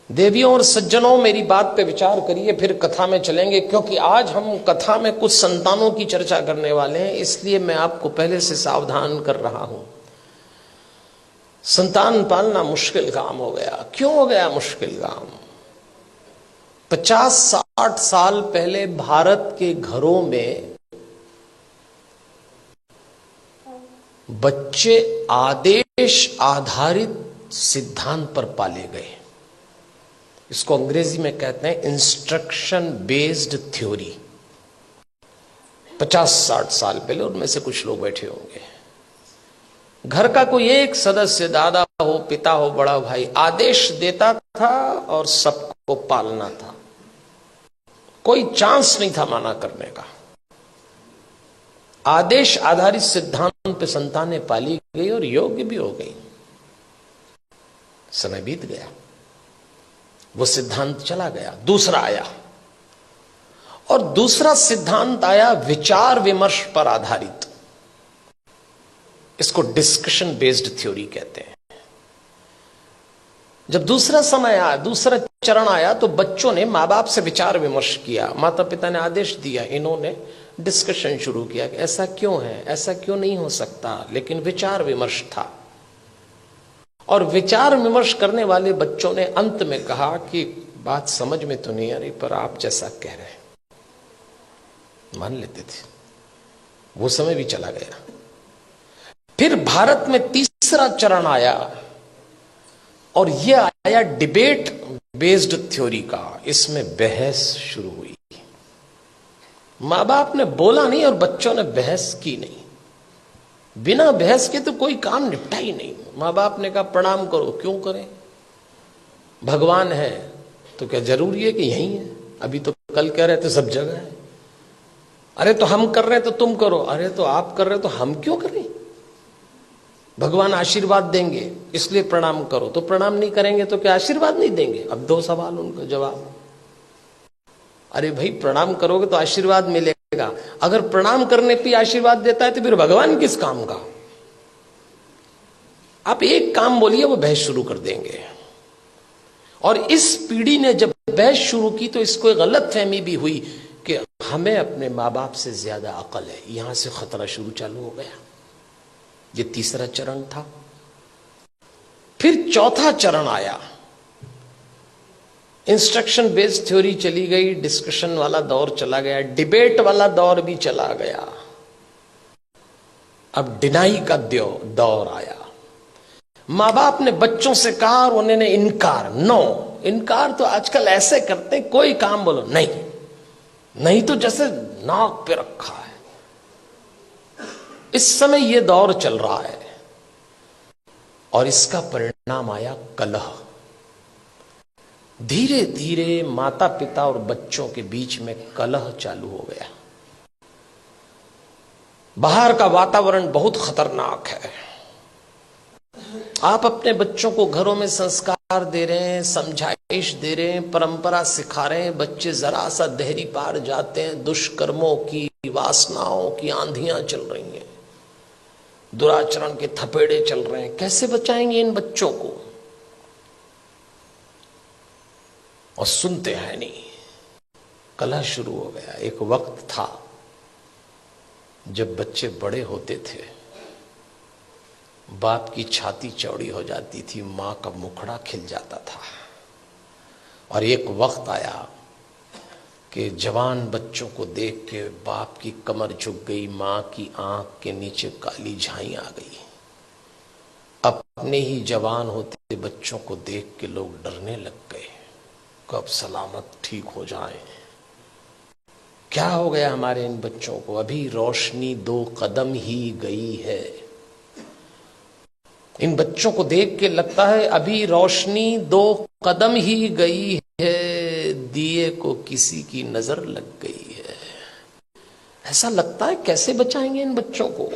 देवियों और सज्जनों, मेरी बात पे विचार करिए, फिर कथा में चलेंगे। क्योंकि आज हम कथा में कुछ संतानों की चर्चा करने वाले हैं, इसलिए मैं आपको पहले से सावधान कर रहा हूं। संतान पालना मुश्किल काम हो गया। क्यों हो गया मुश्किल काम? 50-60 साल पहले भारत के घरों में बच्चे आदेश आधारित सिद्धांत पर पाले गए। इसको अंग्रेजी में कहते हैं इंस्ट्रक्शन बेस्ड थ्योरी। 50-60 साल पहले, उनमें से कुछ लोग बैठे होंगे, घर का कोई एक सदस्य, दादा हो, पिता हो, बड़ा भाई, आदेश देता था और सबको पालना था। कोई चांस नहीं था माना करने का। आदेश आधारित सिद्धांत पे संतानें पाली गई और योग्य भी हो गई। समय बीत गया, वो सिद्धांत चला गया, दूसरा आया। और दूसरा सिद्धांत आया विचार विमर्श पर आधारित। इसको डिस्कशन बेस्ड थ्योरी कहते हैं। जब दूसरा समय आया, दूसरा चरण आया, तो बच्चों ने मां बाप से विचार विमर्श किया। माता पिता ने आदेश दिया, इन्होंने डिस्कशन शुरू किया कि ऐसा क्यों है, ऐसा क्यों नहीं हो सकता। लेकिन विचार विमर्श था, और विचार विमर्श करने वाले बच्चों ने अंत में कहा कि बात समझ में तो नहीं आ रही, पर आप जैसा कह रहे हैं मान लेते थे। वो समय भी चला गया। फिर भारत में तीसरा चरण आया, और यह आया डिबेट बेस्ड थ्योरी का। इसमें बहस शुरू हुई। मां बाप ने बोला नहीं और बच्चों ने बहस की नहीं। बिना बहस के तो कोई काम निपटा ही नहीं। मां बाप ने कहा प्रणाम करो, क्यों करें? भगवान है तो क्या जरूरी है कि यही है? अभी तो कल कह रहे थे सब जगह है। अरे तो हम कर रहे हैं तो तुम करो। अरे तो आप कर रहे हो तो हम क्यों करें? भगवान आशीर्वाद देंगे इसलिए प्रणाम करो। तो प्रणाम नहीं करेंगे तो क्या आशीर्वाद नहीं देंगे? अब दो सवाल, उनका जवाब। अरे भाई, प्रणाम करोगे तो आशीर्वाद मिलेगा। अगर प्रणाम करने पे आशीर्वाद देता है तो फिर भगवान किस काम का? आप एक काम बोलिए, वो बहस शुरू कर देंगे। और इस पीढ़ी ने जब बहस शुरू की तो इसको एक गलत फहमी भी हुई कि हमें अपने मां बाप से ज्यादा अकल है। यहां से खतरा शुरू चालू हो गया। ये तीसरा चरण था। फिर चौथा चरण आया। इंस्ट्रक्शन बेस्ड थ्योरी चली गई, डिस्कशन वाला दौर चला गया, डिबेट वाला दौर भी चला गया। अब डिनाई का दौर आया। मां बाप ने बच्चों से कहा और उन्होंने इनकार। नो, इनकार तो आजकल ऐसे करते हैं, कोई काम बोलो नहीं, नहीं तो जैसे नाक पे रखा है। इस समय यह दौर चल रहा है, और इसका परिणाम आया कलह। धीरे धीरे माता पिता और बच्चों के बीच में कलह चालू हो गया। बाहर का वातावरण बहुत खतरनाक है। आप अपने बच्चों को घरों में संस्कार दे रहे हैं, समझाइश दे रहे हैं, परंपरा सिखा रहे हैं, बच्चे जरा सा देहरी पार जाते हैं, दुष्कर्मों की, वासनाओं की आंधियां चल रही हैं, दुराचरण के थपेड़े चल रहे हैं। कैसे बचाएंगे इन बच्चों को? और सुनते हैं नहीं। कलह शुरू हो गया। एक वक्त था जब बच्चे बड़े होते थे, बाप की छाती चौड़ी हो जाती थी, मां का मुखड़ा खिल जाता था। और एक वक्त आया कि जवान बच्चों को देख के बाप की कमर झुक गई, मां की आंख के नीचे काली झाई आ गई। अपने ही जवान होते बच्चों को देख के लोग डरने लग गए, कब सलामत ठीक हो जाए। क्या हो गया हमारे इन बच्चों को? अभी रोशनी 2 कदम ही गई है। इन बच्चों को देख के लगता है अभी रोशनी 2 कदम ही गई है, दिए को किसी की नजर लग गई है। ऐसा लगता है। कैसे बचाएंगे इन बच्चों को?